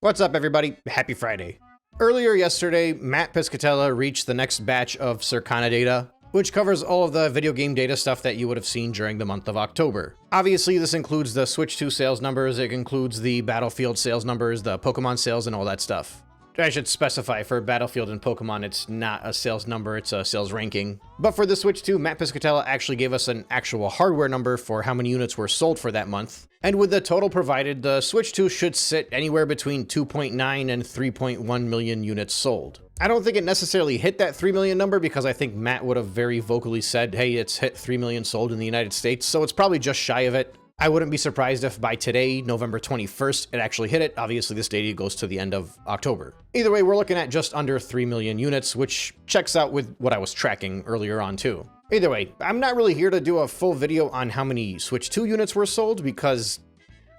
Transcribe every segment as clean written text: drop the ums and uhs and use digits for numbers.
What's up, everybody? Happy Friday. Earlier yesterday, Matt Piscatella reached the next batch of Circana data, which covers all of the video game data stuff that you would have seen during the month of October. Obviously, this includes the Switch 2 sales numbers, it includes the Battlefield sales numbers, the Pokemon sales, and all that stuff. I should specify, for Battlefield and Pokemon, it's not a sales number, it's a sales ranking. But for the Switch 2, Matt Piscatella actually gave us an actual hardware number for how many units were sold for that month. And with the total provided, the Switch 2 should sit anywhere between 2.9 and 3.1 million units sold. I don't think it necessarily hit that 3 million number because I think Matt would have very vocally said, hey, it's hit 3 million sold in the United States, so it's probably just shy of it. I wouldn't be surprised if by today, November 21st, it actually hit it. Obviously, this data goes to the end of October. Either way, we're looking at just under 3 million units, which checks out with what I was tracking earlier on too. Either way, I'm not really here to do a full video on how many Switch 2 units were sold because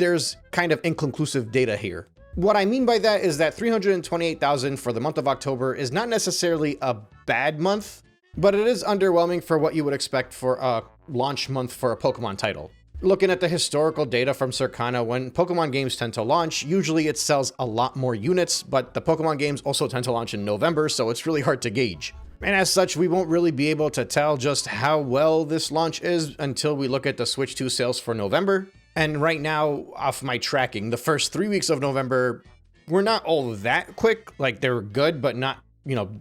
there's kind of inconclusive data here. What I mean by that is that 328,000 for the month of October is not necessarily a bad month, but it is underwhelming for what you would expect for a launch month for a Pokemon title. Looking at the historical data from Circana, when Pokemon games tend to launch, usually it sells a lot more units, but the Pokemon games also tend to launch in November, so it's really hard to gauge. And as such, we won't really be able to tell just how well this launch is until we look at the Switch 2 sales for November. And right now, off my tracking, the first 3 weeks of November were not all that quick. Like, they were good, but not,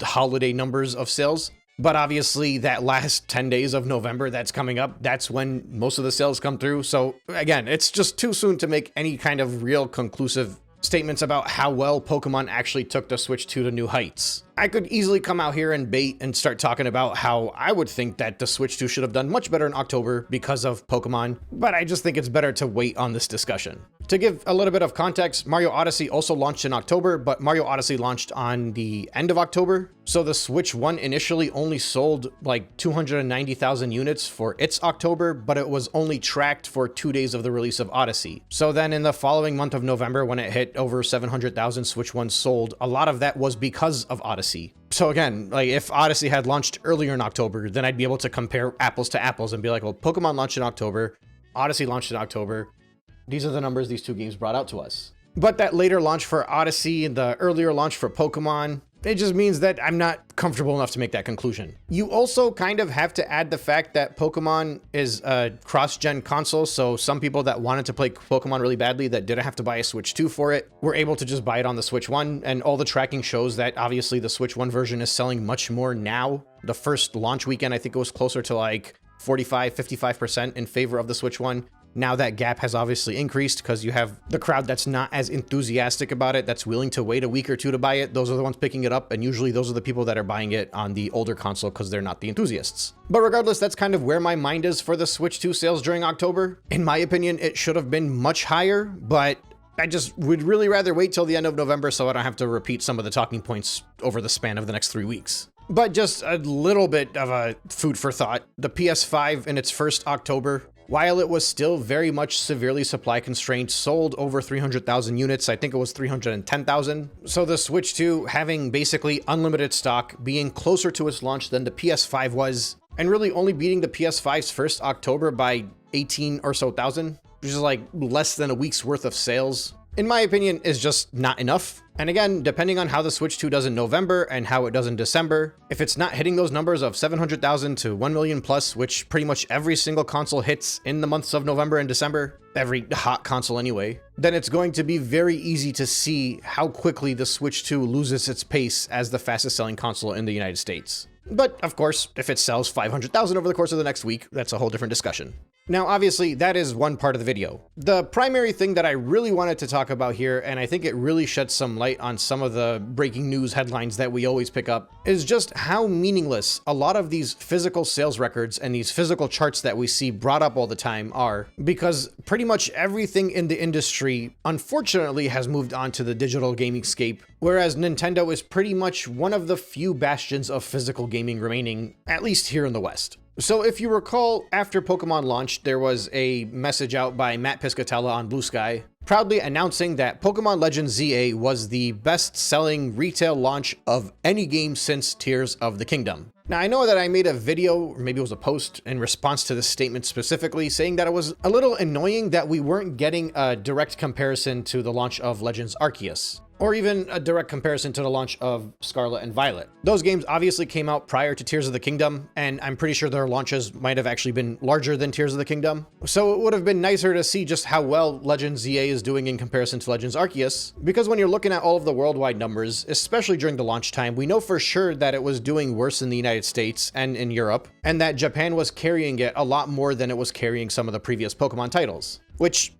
holiday numbers of sales. But obviously, that last 10 days of November that's coming up, that's when most of the sales come through. So again, it's just too soon to make any kind of real conclusive statements about how well Pokemon actually took the Switch 2 to new heights. I could easily come out here and bait and start talking about how I would think that the Switch 2 should have done much better in October because of Pokemon, but I just think it's better to wait on this discussion. To give a little bit of context, Mario Odyssey also launched in October, but Mario Odyssey launched on the end of October. So the Switch 1 initially only sold like 290,000 units for its October, but it was only tracked for 2 days of the release of Odyssey. So then in the following month of November, when it hit over 700,000 Switch 1 sold, a lot of that was because of Odyssey. So again, like if Odyssey had launched earlier in October, then I'd be able to compare apples to apples and be like, well, Pokemon launched in October, Odyssey launched in October. These are the numbers these two games brought out to us. But that later launch for Odyssey and the earlier launch for Pokemon, it just means that I'm not comfortable enough to make that conclusion. You also kind of have to add the fact that Pokemon is a cross-gen console, so some people that wanted to play Pokemon really badly that didn't have to buy a Switch 2 for it were able to just buy it on the Switch 1, and all the tracking shows that obviously the Switch 1 version is selling much more now. The first launch weekend, I think it was closer to like 45-55% in favor of the Switch 1. Now that gap has obviously increased because you have the crowd that's not as enthusiastic about it, that's willing to wait a week or two to buy it. Those are the ones picking it up, and usually those are the people that are buying it on the older console because they're not the enthusiasts. But regardless, that's kind of where my mind is for the Switch 2 sales during October. In my opinion, it should have been much higher, but I just would really rather wait till the end of November so I don't have to repeat some of the talking points over the span of the next 3 weeks. But just a little bit of a food for thought. The PS5 in its first October, while it was still very much severely supply constrained, sold over 300,000 units. I think it was 310,000. So the Switch 2 having basically unlimited stock, being closer to its launch than the PS5 was, and really only beating the PS5's first October by 18 or so thousand, which is like less than a week's worth of sales, in my opinion, is just not enough. And again, depending on how the Switch 2 does in November and how it does in December, if it's not hitting those numbers of 700,000 to 1 million plus, which pretty much every single console hits in the months of November and December, every hot console anyway, then it's going to be very easy to see how quickly the Switch 2 loses its pace as the fastest selling console in the United States. But of course, if it sells 500,000 over the course of the next week, that's a whole different discussion. Now, obviously, that is one part of the video. The primary thing that I really wanted to talk about here, and I think it really sheds some light on some of the breaking news headlines that we always pick up, is just how meaningless a lot of these physical sales records and these physical charts that we see brought up all the time are, because pretty much everything in the industry, unfortunately, has moved on to the digital gaming scape, whereas Nintendo is pretty much one of the few bastions of physical gaming remaining, at least here in the West. So if you recall, after Pokemon launched, there was a message out by Matt Piscatella on Blue Sky, proudly announcing that Pokemon Legends ZA was the best-selling retail launch of any game since Tears of the Kingdom. Now, I know that I made a video, or maybe it was a post, in response to this statement specifically, saying that it was a little annoying that we weren't getting a direct comparison to the launch of Legends Arceus. or even a direct comparison to the launch of Scarlet and Violet. Those games obviously came out prior to Tears of the Kingdom, and I'm pretty sure their launches might have actually been larger than Tears of the Kingdom. So it would have been nicer to see just how well Legends ZA is doing in comparison to Legends Arceus, because when you're looking at all of the worldwide numbers, especially during the launch time, we know for sure that it was doing worse in the United States and in Europe, and that Japan was carrying it a lot more than it was carrying some of the previous Pokemon titles, which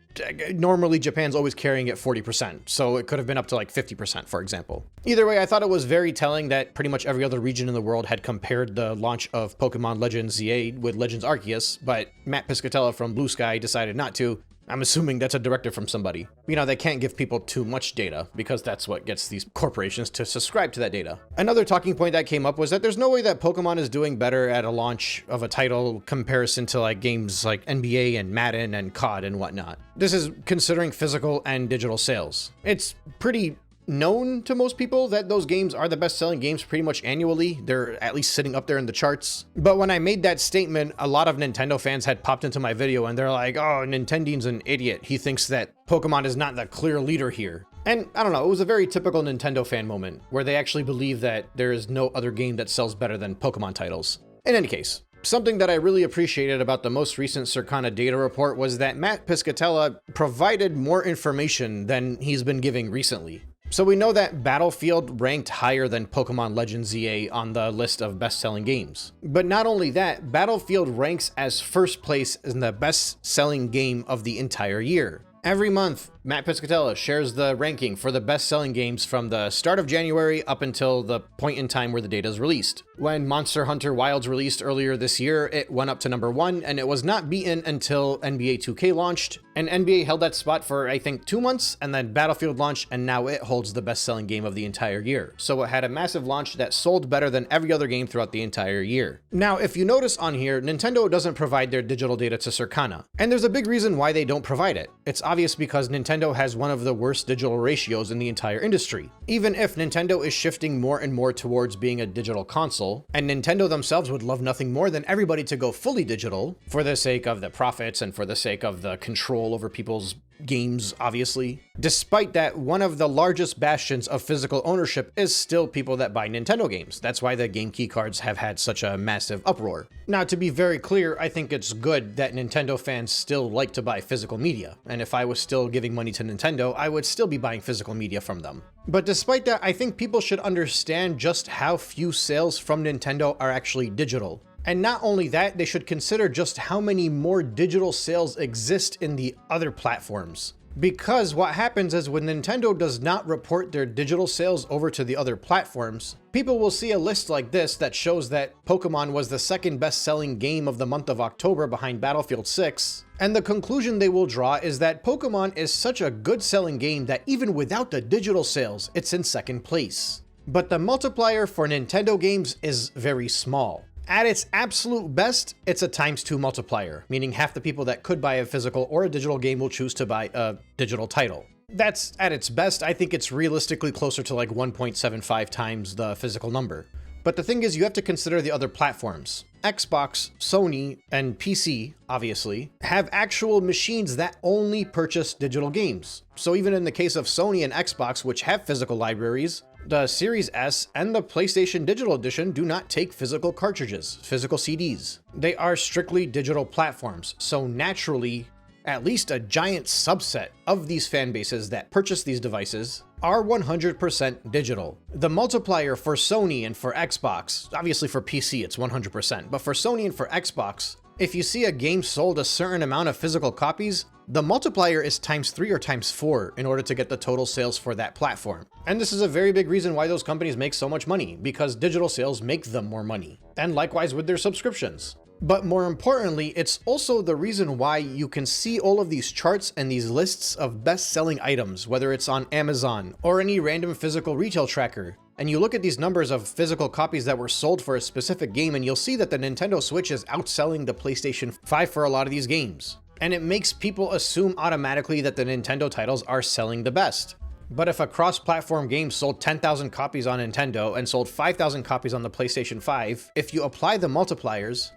normally Japan's always carrying it 40%, so it could have been up to like 50%, for example. Either way, I thought it was very telling that pretty much every other region in the world had compared the launch of Pokemon Legends ZA with Legends Arceus, but Matt Piscatella from Blue Sky decided not to. I'm assuming that's a directive from somebody. You know, they can't give people too much data because that's what gets these corporations to subscribe to that data. Another talking point that came up was that there's no way that Pokemon is doing better at a launch of a title comparison to like games like NBA and Madden and COD and whatnot. This is considering physical and digital sales. It's pretty known to most people that those games are the best-selling games pretty much annually. They're at least sitting up there in the charts. But when I made that statement, a lot of Nintendo fans had popped into my video and they're like, oh, Nintendine's an idiot. He thinks that Pokemon is not the clear leader here. And I don't know, it was a very typical Nintendo fan moment where they actually believe that there is no other game that sells better than Pokemon titles. In any case, something that I really appreciated about the most recent Circana data report was that Matt Piscatella provided more information than he's been giving recently. So we know that Battlefield ranked higher than Pokemon Legends ZA on the list of best-selling games. But not only that, Battlefield ranks as first place in the best-selling game of the entire year. Every month, Matt Piscatella shares the ranking for the best-selling games from the start of January up until the point in time where the data is released. When Monster Hunter Wilds released earlier this year, it went up to number 1, and it was not beaten until NBA 2K launched, and NBA held that spot for, I think, 2 months, and then Battlefield launched, and now it holds the best-selling game of the entire year. So it had a massive launch that sold better than every other game throughout the entire year. Now, if you notice on here, Nintendo doesn't provide their digital data to Circana, and there's a big reason why they don't provide it. It's obvious because Nintendo has one of the worst digital ratios in the entire industry. Even if Nintendo is shifting more and more towards being a digital console, and Nintendo themselves would love nothing more than everybody to go fully digital, for the sake of the profits and for the sake of the control over people's games, obviously. Despite that, one of the largest bastions of physical ownership is still people that buy Nintendo games. That's why the game key cards have had such a massive uproar. Now, to be very clear, I think it's good that Nintendo fans still like to buy physical media, and if I was still giving money to Nintendo, I would still be buying physical media from them. But despite that, I think people should understand just how few sales from Nintendo are actually digital. And not only that, they should consider just how many more digital sales exist in the other platforms. Because what happens is when Nintendo does not report their digital sales over to the other platforms, people will see a list like this that shows that Pokemon was the second best-selling game of the month of October behind Battlefield 6, and the conclusion they will draw is that Pokemon is such a good-selling game that even without the digital sales, it's in second place. But the multiplier for Nintendo games is very small. At its absolute best, it's a ×2 multiplier, meaning half the people that could buy a physical or a digital game will choose to buy a digital title. That's at its best. I think it's realistically closer to like 1.75 times the physical number. But the thing is, you have to consider the other platforms. Xbox, Sony, and PC, obviously, have actual machines that only purchase digital games. So even in the case of Sony and Xbox, which have physical libraries, the Series S and the PlayStation Digital Edition do not take physical cartridges, physical CDs. They are strictly digital platforms, so naturally, at least a giant subset of these fan bases that purchase these devices are 100% digital. The multiplier for Sony and for Xbox, obviously for PC it's 100%, but for Sony and for Xbox, if you see a game sold a certain amount of physical copies, the multiplier is ×3 or ×4 in order to get the total sales for that platform. And this is a very big reason why those companies make so much money, because digital sales make them more money. And likewise with their subscriptions. But more importantly, it's also the reason why you can see all of these charts and these lists of best-selling items, whether it's on Amazon or any random physical retail tracker. And you look at these numbers of physical copies that were sold for a specific game, and you'll see that the Nintendo Switch is outselling the PlayStation 5 for a lot of these games. And it makes people assume automatically that the Nintendo titles are selling the best. But if a cross-platform game sold 10,000 copies on Nintendo and sold 5,000 copies on the PlayStation 5, if you apply the multipliers,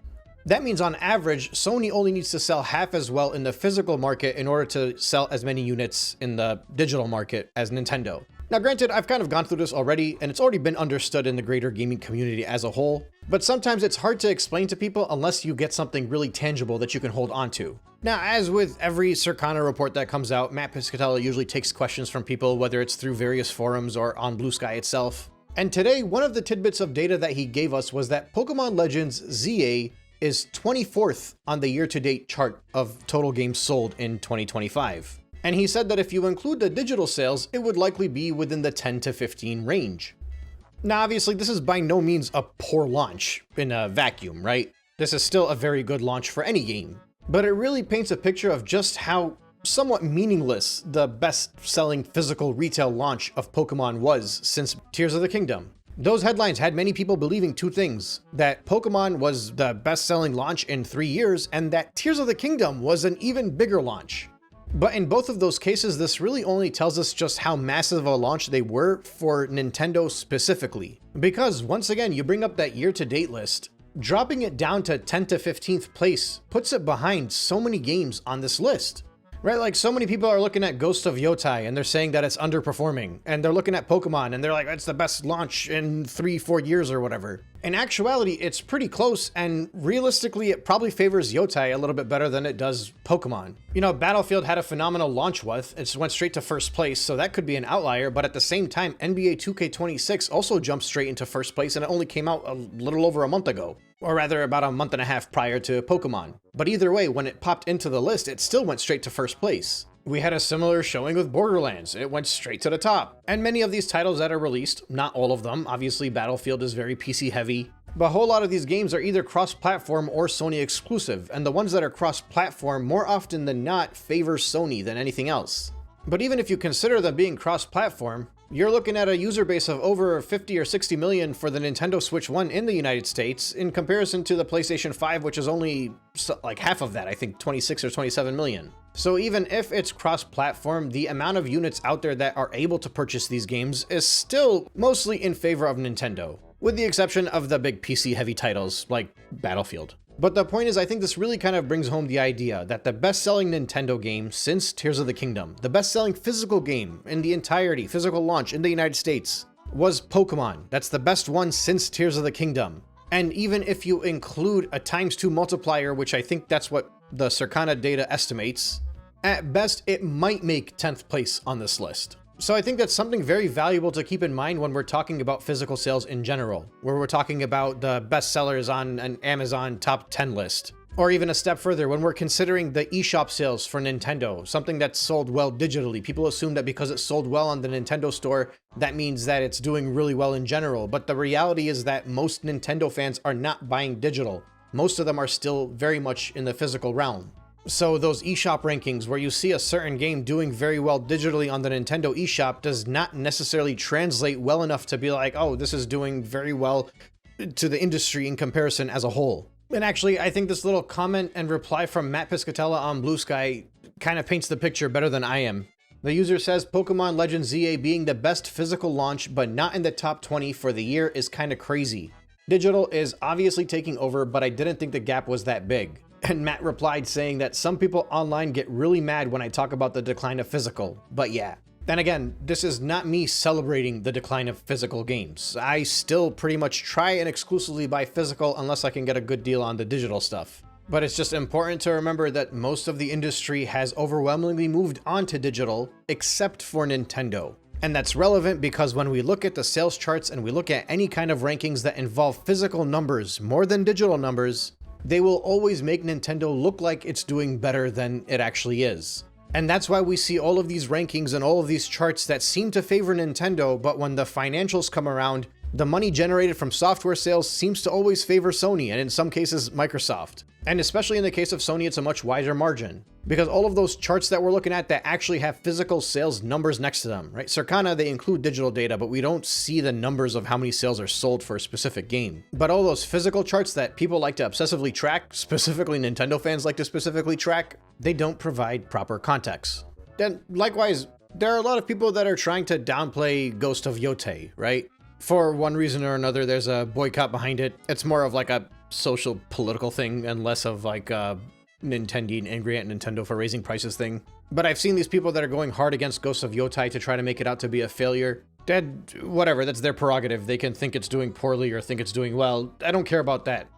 that means on average, Sony only needs to sell half as well in the physical market in order to sell as many units in the digital market as Nintendo. Now granted, I've kind of gone through this already, and it's already been understood in the greater gaming community as a whole, but sometimes it's hard to explain to people unless you get something really tangible that you can hold on to. Now, as with every Circana report that comes out, Matt Piscatella usually takes questions from people, whether it's through various forums or on Blue Sky itself. And today, one of the tidbits of data that he gave us was that Pokemon Legends ZA is 24th on the year-to-date chart of total games sold in 2025. And he said that if you include the digital sales, it would likely be within the 10 to 15 range. Now, obviously, this is by no means a poor launch in a vacuum, right? This is still a very good launch for any game. But it really paints a picture of just how somewhat meaningless the best-selling physical retail launch of Pokemon was since Tears of the Kingdom. Those headlines had many people believing two things: that Pokemon was the best-selling launch in 3 years, and that Tears of the Kingdom was an even bigger launch. But in both of those cases, this really only tells us just how massive a launch they were for Nintendo specifically. Because once again, you bring up that year-to-date list, dropping it down to 10th to 15th place puts it behind so many games on this list. Right, like so many people are looking at Ghost of Yotei and they're saying that it's underperforming, and they're looking at Pokemon and they're like, it's the best launch in 3-4 years or whatever. In actuality, it's pretty close, and realistically, it probably favors Yotei a little bit better than it does Pokemon. You know, Battlefield had a phenomenal launch with, it went straight to first place, so that could be an outlier, but at the same time, NBA 2K26 also jumped straight into first place, and it only came out a little over a month ago. Or rather, about a month and a half prior to Pokemon. But either way, when it popped into the list, it still went straight to first place. We had a similar showing with Borderlands. It went straight to the top. And many of these titles that are released, not all of them, obviously Battlefield is very PC heavy, but a whole lot of these games are either cross-platform or Sony exclusive, and the ones that are cross-platform more often than not favor Sony than anything else. But even if you consider them being cross-platform, you're looking at a user base of over 50 or 60 million for the Nintendo Switch 1 in the United States, in comparison to the PlayStation 5, which is only like half of that, I think 26 or 27 million. So even if it's cross-platform, the amount of units out there that are able to purchase these games is still mostly in favor of Nintendo, with the exception of the big PC-heavy titles like Battlefield. But the point is, I think this really kind of brings home the idea that the best-selling Nintendo game since Tears of the Kingdom, the best-selling physical game in the entirety, physical launch in the United States, was Pokemon. That's the best one since Tears of the Kingdom. And even if you include a ×2 multiplier, which I think that's what the Circana data estimates, at best it might make 10th place on this list. So I think that's something very valuable to keep in mind when we're talking about physical sales in general, where we're talking about the best sellers on an Amazon top 10 list. Or even a step further, when we're considering the eShop sales for Nintendo, something that's sold well digitally. People assume that because it sold well on the Nintendo store, that means that it's doing really well in general. But the reality is that most Nintendo fans are not buying digital. Most of them are still very much in the physical realm. So those eShop rankings where you see a certain game doing very well digitally on the Nintendo eShop does not necessarily translate well enough to be like, oh, this is doing very well to the industry in comparison as a whole. And actually, I think this little comment and reply from Matt Piscatella on Blue Sky kind of paints the picture better than I am. The user says Pokemon Legends ZA being the best physical launch but not in the top 20 for the year is kind of crazy. Digital is obviously taking over, but I didn't think the gap was that big. And Matt replied saying that some people online get really mad when I talk about the decline of physical, but yeah. Then again, this is not me celebrating the decline of physical games. I still pretty much try and exclusively buy physical unless I can get a good deal on the digital stuff. But it's just important to remember that most of the industry has overwhelmingly moved on to digital, except for Nintendo. And that's relevant because when we look at the sales charts and we look at any kind of rankings that involve physical numbers more than digital numbers, they will always make Nintendo look like it's doing better than it actually is. And that's why we see all of these rankings and all of these charts that seem to favor Nintendo, but when the financials come around, the money generated from software sales seems to always favor Sony, and in some cases, Microsoft. And especially in the case of Sony, it's a much wider margin. Because all of those charts that we're looking at that actually have physical sales numbers next to them, right? Circana, they include digital data, but we don't see the numbers of how many sales are sold for a specific game. But all those physical charts that people like to obsessively track, specifically Nintendo fans like to specifically track, they don't provide proper context. Then likewise, there are a lot of people that are trying to downplay Ghost of Yotei, right? For one reason or another, there's a boycott behind it. It's more of like a social political thing and less of like a Nintendo angry at Nintendo for raising prices thing. But I've seen these people that are going hard against Ghosts of Yotei to try to make it out to be a failure. Whatever, that's their prerogative. They can think it's doing poorly or think it's doing well. I don't care about that.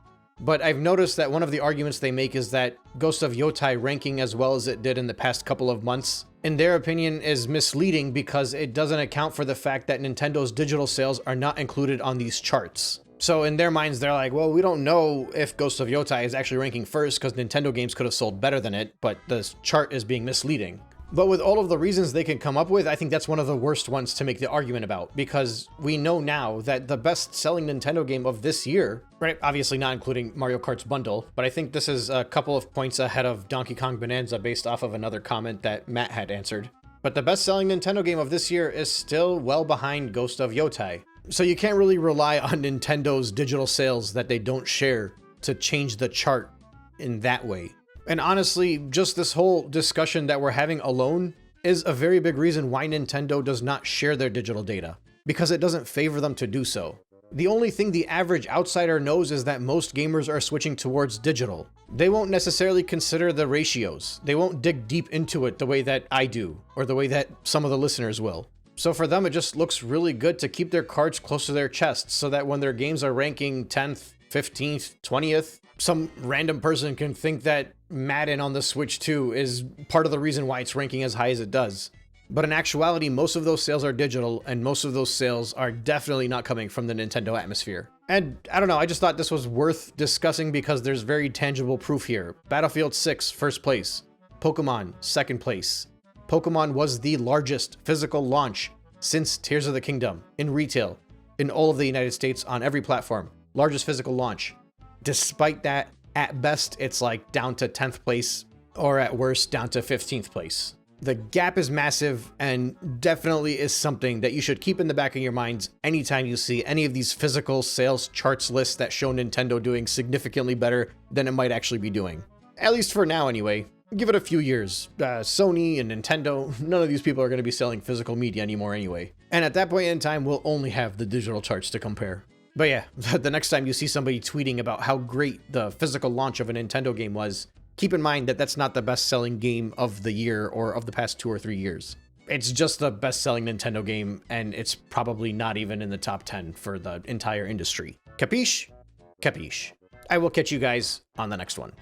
But I've noticed that one of the arguments they make is that Ghost of Yotei ranking as well as it did in the past couple of months, in their opinion, is misleading because it doesn't account for the fact that Nintendo's digital sales are not included on these charts. So in their minds, they're like, well, we don't know if Ghost of Yotei is actually ranking first because Nintendo games could have sold better than it, but the chart is being misleading. But with all of the reasons they can come up with, I think that's one of the worst ones to make the argument about, because we know now that the best-selling Nintendo game of this year, right, obviously not including Mario Kart's bundle, but I think this is a couple of points ahead of Donkey Kong Bonanza based off of another comment that Matt had answered. But the best-selling Nintendo game of this year is still well behind Ghost of Yotei. So you can't really rely on Nintendo's digital sales that they don't share to change the chart in that way. And honestly, just this whole discussion that we're having alone is a very big reason why Nintendo does not share their digital data, because it doesn't favor them to do so. The only thing the average outsider knows is that most gamers are switching towards digital. They won't necessarily consider the ratios. They won't dig deep into it the way that I do, or the way that some of the listeners will. So for them, it just looks really good to keep their cards close to their chests so that when their games are ranking 10th, 15th, 20th, some random person can think that Madden on the Switch 2 is part of the reason why it's ranking as high as it does. But in actuality, most of those sales are digital, and most of those sales are definitely not coming from the Nintendo atmosphere. And I don't know, I just thought this was worth discussing because there's very tangible proof here. Battlefield 6, first place. Pokemon, second place. Pokemon was the largest physical launch since Tears of the Kingdom in retail, in all of the United States on every platform. Largest physical launch. Despite that, at best, it's like down to 10th place, or at worst, down to 15th place. The gap is massive and definitely is something that you should keep in the back of your minds anytime you see any of these physical sales charts lists that show Nintendo doing significantly better than it might actually be doing. At least for now, anyway. Give it a few years. Sony and Nintendo, none of these people are going to be selling physical media anymore anyway. And at that point in time, we'll only have the digital charts to compare. But yeah, the next time you see somebody tweeting about how great the physical launch of a Nintendo game was, keep in mind that that's not the best-selling game of the year or of the past 2 or 3 years. It's just the best-selling Nintendo game, and it's probably not even in the top 10 for the entire industry. Capiche? Capiche. I will catch you guys on the next one.